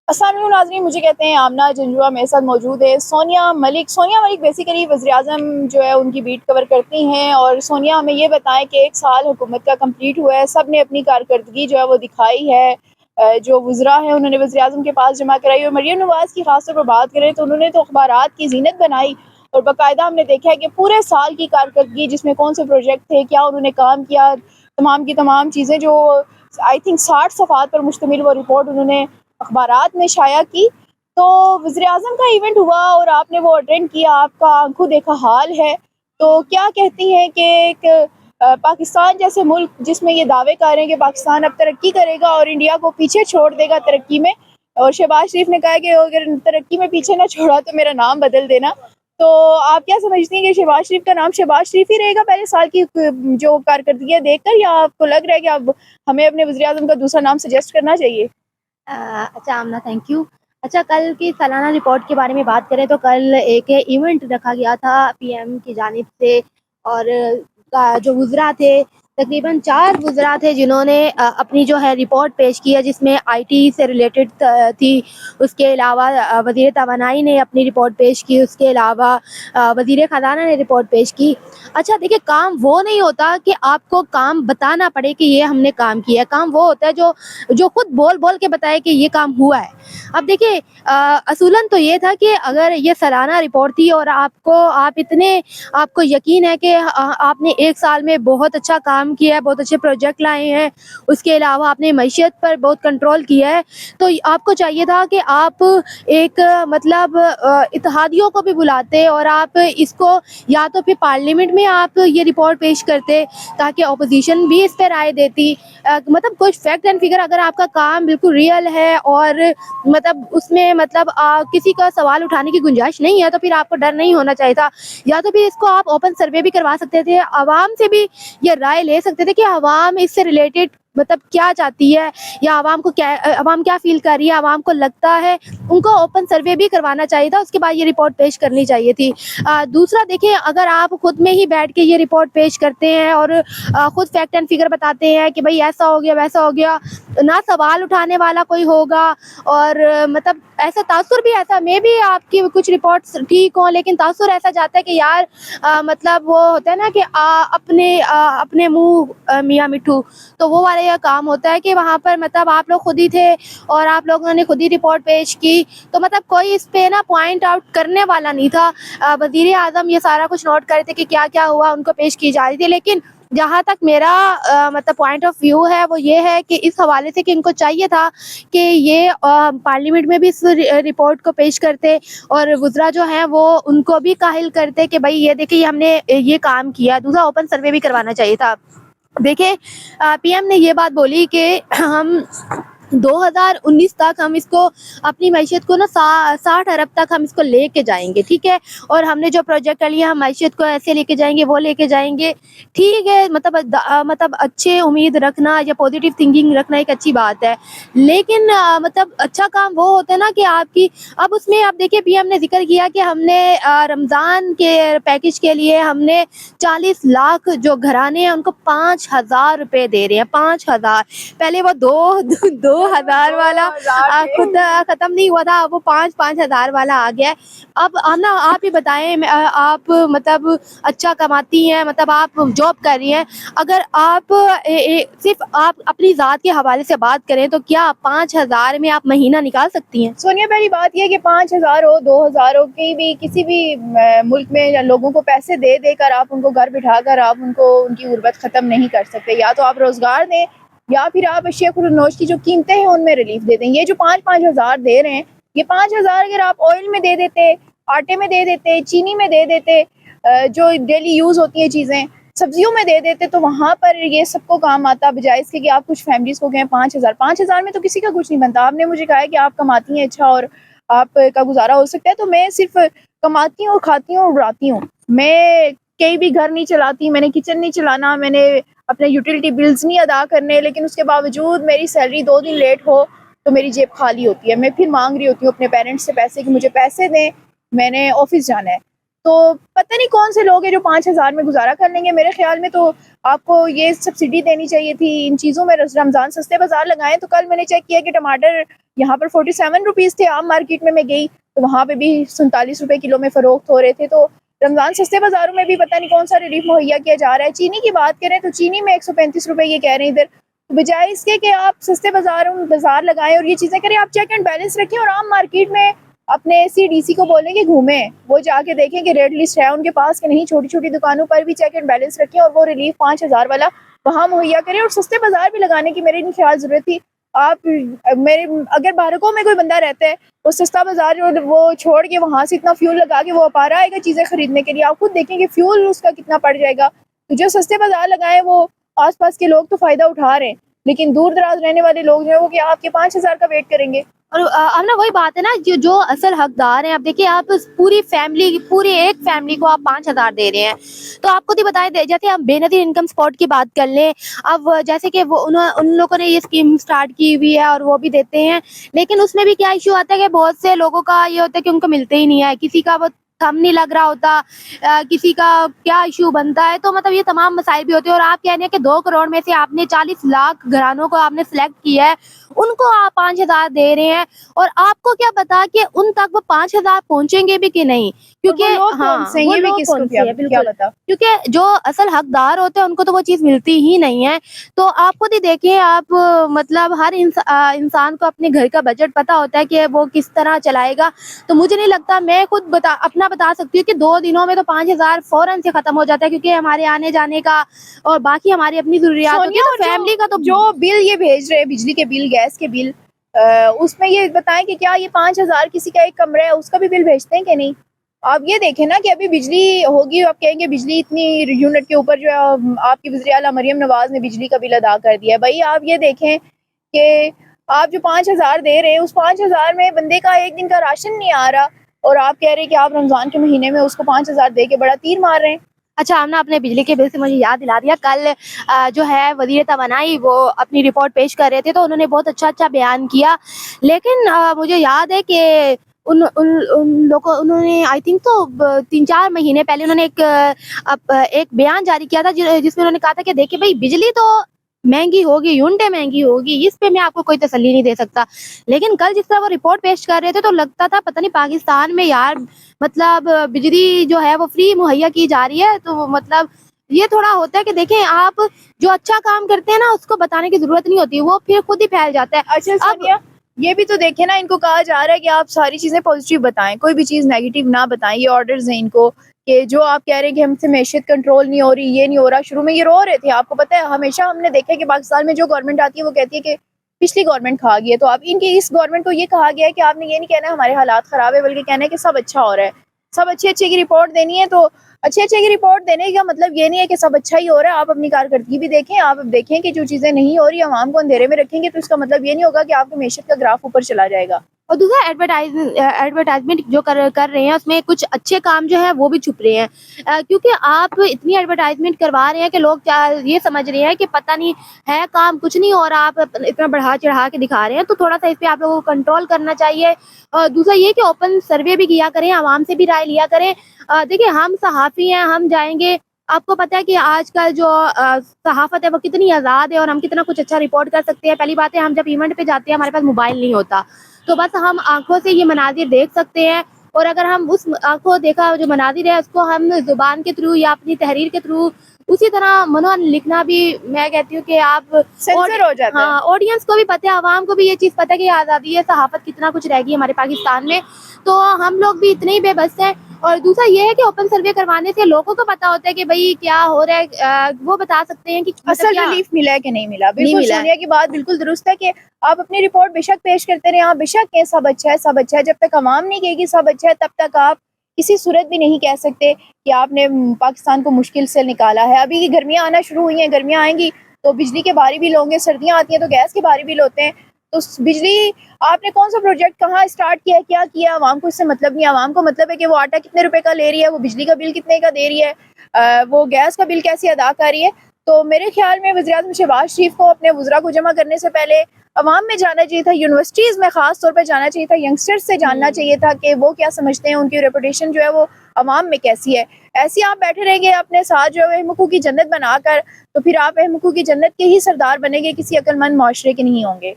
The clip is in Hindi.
अस्सलाम वालेकुम नाज़रीन, मुझे कहते हैं आमना जंजुआ। मेरे साथ मौजूद है सोनिया मलिक बेसिकली वज़ीर-ए-आज़म जो है उनकी बीट कवर करती हैं। और सोनिया हमें ये बताएं कि 1 साल हुकूमत का कंप्लीट हुआ है, सब ने अपनी कारकर्दगी जो है वो दिखाई है। जो वज़रा हैं उन्होंने वज़ीर-ए-आज़म के पास जमा कराई। और मरियम नवाज़ की ख़ास तौर पर बात करें तो उन्होंने तो अखबारात की ज़ीनत बनाई और बाकायदा हमने देखा है कि पूरे साल की कारकर्दगी जिसमें कौन से प्रोजेक्ट थे, क्या उन्होंने काम किया, तमाम की तमाम चीज़ें जो आई थिंक 60 सफ़हात पर मुश्तमिल वो रिपोर्ट उन्होंने अखबारात में शाया की। तो वज़ीर-ए-आज़म का इवेंट हुआ और आपने वो अटेंड किया, आपका आँखों देखा हाल है। तो क्या कहती हैं कि एक पाकिस्तान जैसे मुल्क जिसमें ये दावे कर रहे हैं कि पाकिस्तान अब तरक्की करेगा और इंडिया को पीछे छोड़ देगा तरक्की में, और शहबाज शरीफ ने कहा है कि अगर तरक्की में पीछे ना छोड़ा तो मेरा नाम बदल देना। तो आप क्या समझती हैं कि शहबाज शरीफ का नाम शहबाज शरीफ ही रहेगा पहले साल की जो कारकर्दगियाँ देखकर, या आपको लग रहा है कि अब हमें अपने वज़ीर-ए-आज़म का दूसरा नाम सजेस्ट करना चाहिए? अच्छा आमना, थैंक यू। अच्छा, कल की सालाना रिपोर्ट के बारे में बात करें तो कल एक इवेंट रखा गया था पीएम की जानिब से। और जो वुज़रा थे, तकरीबन 4 वुज़रा थे जिन्होंने अपनी जो है रिपोर्ट पेश की है, जिसमें आईटी से रिलेटेड थी। उसके अलावा वज़ीर तवानाई ने अपनी रिपोर्ट पेश की, उसके अलावा वज़ीर ख़ज़ाना ने रिपोर्ट पेश की। अच्छा देखिए, काम वो नहीं होता कि आपको काम बताना पड़े कि ये हमने काम किया है, काम वो होता है जो जो खुद बोल-बोल के बताए कि ये काम हुआ है। अब देखिए, असूलन तो ये था कि अगर ये सालाना रिपोर्ट थी और आपको यकीन है कि आपने 1 साल में बहुत अच्छा काम किया है, बहुत अच्छे प्रोजेक्ट लाए हैं, उसके अलावा आपने मईशत पर बहुत कंट्रोल किया है, तो आपको चाहिए था कि आप एक मतलब इत्तेहादियों को भी बुलाते और आप इसको या तो फिर पार्लियामेंट में आप ये रिपोर्ट पेश करते, ताकि अपोज़िशन भी इस पे राय देती। मतलब कुछ फैक्ट एंड फिगर, अगर आपका काम बिल्कुल रियल है और मतलब उसमें मतलब किसी का सवाल उठाने की गुंजाइश नहीं है, तो फिर आपको डर नहीं होना चाहिए था। या तो फिर इसको आप ओपन सर्वे भी करवा सकते थे, आवाम से भी ये राय ले सकते थे कि आवाम इससे रिलेटेड मतलब क्या चाहती है, या आवाम क्या फ़ील कर रही है, आवाम को लगता है। उनको ओपन सर्वे भी करवाना चाहिए था, उसके बाद ये रिपोर्ट पेश करनी चाहिए थी। दूसरा देखिए, अगर आप खुद में ही बैठ के ये रिपोर्ट पेश करते हैं और खुद फैक्ट एंड फिगर बताते हैं कि भाई ऐसा हो गया, वैसा हो गया, ना सवाल उठाने वाला कोई होगा। और मतलब ऐसा तासुर भी ऐसा मे बी आपकी कुछ रिपोर्ट्स ठीक हों, लेकिन तासुर ऐसा जाता है कि यार मतलब वो होता है ना कि अपने मुँह मियाँ मिट्ठू, तो वो वाला ये काम होता है कि वहाँ पर मतलब आप लोग खुद ही थे और आप लोगों ने खुद ही रिपोर्ट पेश की, तो मतलब कोई इस पे ना पॉइंट आउट करने वाला नहीं था। वज़ीर आज़म ये सारा कुछ नोट कर रहे थे कि क्या-क्या हुआ, उनको पेश की जा रही थी। लेकिन जहाँ तक मेरा मतलब पॉइंट ऑफ व्यू है, वो ये है कि इस हवाले से कि इनको चाहिए था कि ये पार्लियामेंट में भी इस रिपोर्ट को पेश करते और वुज़रा जो हैं वो उनको भी काहिल करते कि भई ये देखिए, ये हमने ये काम किया। दूसरा, ओपन सर्वे भी करवाना चाहिए था। देखिए, पीएम ने ये बात बोली कि हम 2019 तक हम इसको अपनी मईशत को ना 60 अरब तक हम इसको लेके जाएँगे, ठीक है? और हमने जो प्रोजेक्ट कर लिया, हम मईशत को ऐसे लेके जाएँगे, वो लेके जाएँगे। ठीक है, मतलब अच्छे उम्मीद रखना या पॉजिटिव थिंकिंग रखना एक अच्छी बात है। लेकिन मतलब अच्छा काम वो होता है ना कि आपकी अब उसमें आप देखिए, पीएम ने ज़िक्र किया कि हमने रमज़ान के पैकेज के लिए हमने 40 लाख जो घराने हैं उनको ₹5000 दे रहे हैं, 5000। पहले वो दो 2000 वाला 2000 थे। खुद ख़त्म नहीं हुआ था, अब वो 5-5000 वाला आ गया है। अब ना आप ही बताएँ, आप मतलब अच्छा कमाती हैं, मतलब आप जॉब कर रही हैं, अगर आप सिर्फ़ आप अपनी ज़ात के हवाले से बात करें तो क्या 5000 में आप महीना निकाल सकती हैं? सोनिया, पहली बात ये है कि 5,000 हो, 2,000 हो, कहीं भी किसी भी मुल्क में या लोगों को पैसे दे देकर आप उनको घर बिठाकर आप उनको उनकी गुर्बत ख़त्म नहीं कर सकते। या तो आप रोज़गार दें या फिर आप अशिया खुर्द-नोश की जो कीमतें हैं उनमें रिलीफ़ दे दें। ये जो 5-5 हज़ार दे रहे हैं, ये 5,000 अगर आप ऑयल में दे देते, आटे में दे देते, चीनी में दे देते, जो डेली यूज़ होती हैं चीज़ें, सब्जियों में दे देते, तो वहाँ पर ये सबको काम आता, बजाय इसके कि आप कुछ फैमिलीज़ को कहें 5,000। 5,000 में तो किसी का कुछ नहीं बनता। आपने मुझे कहा है कि आप कमाती हैं अच्छा और आपका गुज़ारा हो सकता है, तो मैं सिर्फ़ कमाती हूँ, खाती हूँ और उड़ाती हूँ। मैं कहीं भी घर नहीं चलाती, मैंने किचन नहीं चलाना, मैंने अपने यूटिलिटी बिल्स नहीं अदा करने, लेकिन उसके बावजूद मेरी सैलरी 2 दिन लेट हो, तो मेरी जेब खाली होती है। मैं फिर माँग रही होती हूँ अपने पेरेंट्स से पैसे कि मुझे पैसे दें, मैंने ऑफ़िस जाना है। तो पता नहीं कौन से लोग हैं जो 5,000 में गुज़ारा कर लेंगे। मेरे ख़्याल में तो आपको ये सब्सिडी देनी चाहिए थी इन चीज़ों में। रमज़ान सस्ते बाज़ार लगाएँ। तो कल मैंने चेक किया कि टमाटर यहाँ पर 47 रुपीज़ थे, आम मार्केट में मैं गई तो वहाँ पे भी 47 रुपए किलो में फ़रोख्त हो रहे थे। तो रमज़ान सस्ते बाज़ारों में भी पता नहीं कौन सा रिलीफ मुहैया किया जा रहा है। चीनी की बात करें तो चीनी में 135 रुपए ये कह रहे हैं इधर, तो बजाय इसके कि आप सस्ते बाज़ार लगाएं और ये चीज़ें करें, आप चेक एंड बैलेंस रखें और आम मार्केट में अपने CDC को बोलें कि घूमें, वो जाके देखें कि रेड लिस्ट है उनके पास कि नहीं। छोटी-छोटी दुकानों पर भी चेक एंड बैलेंस रखें और वो रिलीफ 5000 वाला वहाँ मुहैया करें। और सस्ते बाज़ार भी लगाने की मेरे नहीं ख्याल ज़रूरत थी। आप मेरे अगर बारकों में कोई बंदा रहता है, वो सस्ता बाज़ार वो छोड़ के वहाँ से इतना फ्यूल लगा के वो अपारा आएगा चीज़ें खरीदने के लिए, आप खुद देखें कि फ्यूल उसका कितना पड़ जाएगा। तो जो सस्ते बाज़ार लगाए वो आस-पास के लोग तो फ़ायदा उठा रहे हैं, लेकिन दूर-दराज़ रहने वाले लोग जो है वो क्या आपके 5000 का वेट करेंगे? और अब ना वही बात है ना, जो असल हकदार हैं, अब देखिए आप पूरी एक फैमिली को आप 5,000 दे रहे हैं, तो आपको तो बताए जैसे हम बेनज़ीर इनकम सपोर्ट की बात कर लें। अब जैसे कि वो उन लोगों ने ये स्कीम स्टार्ट की हुई है और वो भी देते हैं, लेकिन उसमें भी क्या इशू आता है कि बहुत से लोगों का ये होता है कि उनको मिलते ही नहीं है, किसी का वो थंब नहीं लग रहा होता, किसी का क्या इशू बनता है, तो मतलब ये तमाम मसाइल भी होते हैं। और आप कह रहे हैं कि 2 करोड़ में से आपने 40 लाख घरानों को आपने सिलेक्ट किया है, उनको आप 5,000 दे रहे हैं, और आपको क्या पता कि उन तक वो 5,000 पहुंचेंगे भी कि नहीं, क्योंकि वो लोग कौन से हैं, वो ये भी लोग किसको कौन से क्या हैं, क्या बिल्कुल, पता? क्योंकि जो असल हकदार होते हैं उनको तो वो चीज़ मिलती ही नहीं है। तो आप खुद ही देखिए, आप मतलब हर इंसान को अपने घर का बजट पता होता है कि वो किस तरह चलाएगा। तो मुझे नहीं लगता, मैं खुद बता सकती हूँ कि 2 दिनों में तो 5,000 फ़ौरन से ख़त्म हो जाता है, क्योंकि हमारे आने-जाने का और बाकी हमारी अपनी ज़रूरियात होती है, सोनिया, तो फैमिली का तो जो बिल ये भेज रहे हैं, बिजली के बिल, गैस के बिल, उसमें ये बताएं कि क्या ये 5000 किसी का एक कमरा है उसका भी बिल भेजते हैं कि नहीं? आप ये देखें ना कि अभी बिजली होगी, आप कहेंगे बिजली इतनी यूनिट के ऊपर जो है आपकी वज़ीर आला मरियम नवाज़ ने बिजली का बिल अदा कर दिया है। भाई आप ये देखें कि आप जो 5000 दे रहे हैं उस 5000 में बंदे का एक दिन का राशन नहीं आ रहा, और आप कह रहे हैं कि आप रमज़ान के महीने में उसको 5000 दे के बड़ा तीर मार रहे हैं। अच्छा, हमने अपने बिजली के बिल से मुझे याद दिला दिया। कल जो है वज़ीर तवानाई वो अपनी रिपोर्ट पेश कर रहे थे, तो उन्होंने बहुत अच्छा बयान किया। लेकिन मुझे याद है कि उन लोगों उन्होंने आई थिंक तो 3-4 महीने पहले उन्होंने एक बयान जारी किया था, जिसमें उन्होंने कहा था कि देखिए भई, बिजली तो महँगी होगी, यूनिटें महँगी होगी, इस पे मैं आपको कोई तसल्ली नहीं दे सकता। लेकिन कल जिस तरह वो रिपोर्ट पेश कर रहे थे, तो लगता था पता नहीं पाकिस्तान में यार, मतलब बिजली जो है वो फ्री मुहैया की जा रही है। तो मतलब ये थोड़ा होता है कि देखें, आप जो अच्छा काम करते हैं ना, उसको बताने की ज़रूरत नहीं होती, वो फिर खुद ही फैल जाता है। अच्छा अब सोनिया, ये भी तो देखें ना, इनको कहा जा रहा है कि आप सारी चीज़ें पॉजिटिव बताएं, कोई भी चीज़ नेगेटिव ना बताएं। ये ऑर्डर्स हैं इनको कि जो आप कह रहे हैं कि हमसे मैशियत कंट्रोल नहीं हो रही, ये नहीं हो रहा। शुरू में ये रो रहे थे, आपको पता है, हमेशा हमने देखा है कि पाकिस्तान में जो गवर्नमेंट आती है वो कहती है कि पिछली गवर्नमेंट खा गई है। तो अब इनकी इस गवर्नमेंट को ये कहा गया है कि आपने ये नहीं कहना है हमारे हालात ख़राब है, बल्कि कहना है कि सब अच्छा हो रहा है। सब अच्छे-अच्छे की रिपोर्ट देनी है, तो अच्छे-अच्छे की रिपोर्ट देने का मतलब ये नहीं है कि सब अच्छा ही हो रहा है। आप अपनी कारकर्दगी भी देखें, आप अब देखें कि जो चीज़ें नहीं हो रही, अवाम को अंधेरे में रखेंगे तो इसका मतलब ये नहीं होगा कि आपकी मैशत का ग्राफ ऊपर चला जाएगा। और दूसरा, एडवर्टाइज़मेंट जो कर रहे हैं, उसमें कुछ अच्छे काम जो हैं वो भी छुप रहे हैं। क्योंकि आप इतनी एडवर्टाइज़मेंट करवा रहे हैं कि लोग क्या ये समझ रहे हैं कि पता नहीं है, काम कुछ नहीं हो रहा, आप इतना बढ़ा-चढ़ा के दिखा रहे हैं। तो थोड़ा-सा इस पे आप लोगों को कंट्रोल करना चाहिए। और दूसरा ये कि ओपन सर्वे भी किया करें, आवाम से भी राय लिया करें। देखिए, हम सहाफ़ी हैं, हम जाएँगे, आपको पता है कि आजकल जो सहाफ़त है वो कितनी आज़ाद है और हम कितना कुछ अच्छा रिपोर्ट कर सकते हैं। पहली बात है, हम जब इवेंट पे जाते हैं हमारे पास मोबाइल नहीं होता, तो बस हम आँखों से ये मनाज़िर देख सकते हैं, और अगर हम उस आँखों देखा जो मनाज़िर है उसको हम ज़ुबान के थ्रू या अपनी तहरीर के थ्रू उसी तरह मनोन लिखना भी, मैं कहती हूँ कि आप सेंसर हो जाता है। हाँ, ऑडियंस को भी पता है, आवाम को भी ये चीज़ पता है कि आज़ादी है, सहाफ़त कितना कुछ रह गई है हमारे पाकिस्तान में, तो हम लोग भी इतने ही बेबस हैं। और दूसरा ये है कि ओपन सर्वे करवाने से लोगों को पता होता है कि भई क्या हो रहा है, वो बता सकते हैं कि मतलब असल क्या रिलीफ मिला है कि नहीं मिला। नहीं बिल्कुल मिला है। सोनिया की बात बिल्कुल दुरुस्त है कि आप अपनी रिपोर्ट बेशक पेश करते रहें, आप बेशक कहें सब अच्छा है, सब अच्छा है। जब तक अवाम नहीं कहेगी सब अच्छा है, तब तक आप किसी सूरत भी नहीं कह सकते कि आपने पाकिस्तान को मुश्किल से निकाला है। अभी गर्मियाँ आना शुरू हुई हैं, गर्मियाँ आएँगी तो बिजली के भारी बिल होंगे, सर्दियाँ आती हैं तो गैस के भारी बिल होते हैं। तो बिजली आपने कौन-सा प्रोजेक्ट कहाँ स्टार्ट किया है, क्या किया, अवाम को इससे मतलब नहीं है। अवाम को मतलब है कि वो आटा कितने रुपए का ले रही है, वो बिजली का बिल कितने का दे रही है, वो गैस का बिल कैसे अदा कर रही है। तो मेरे ख्याल में वज़ीर-ए-आज़म शहबाज शरीफ को अपने वुज़रा को जमा करने से पहले अवाम में जाना चाहिए था, यूनिवर्सिटीज़ में ख़ास तौर पे जाना चाहिए था, यंगस्टर्स से जानना चाहिए था कि वो क्या समझते हैं, उनकी रेपुटेशन जो है वो अवाम में कैसी है। ऐसे ही आप बैठे रहेंगे अपने साथ जो है अहमकू की जन्नत बनाकर, तो फिर आप अहमकू की जन्नत के ही सरदार बनेंगे, किसी अक्लमंद मुआशरे के नहीं होंगे।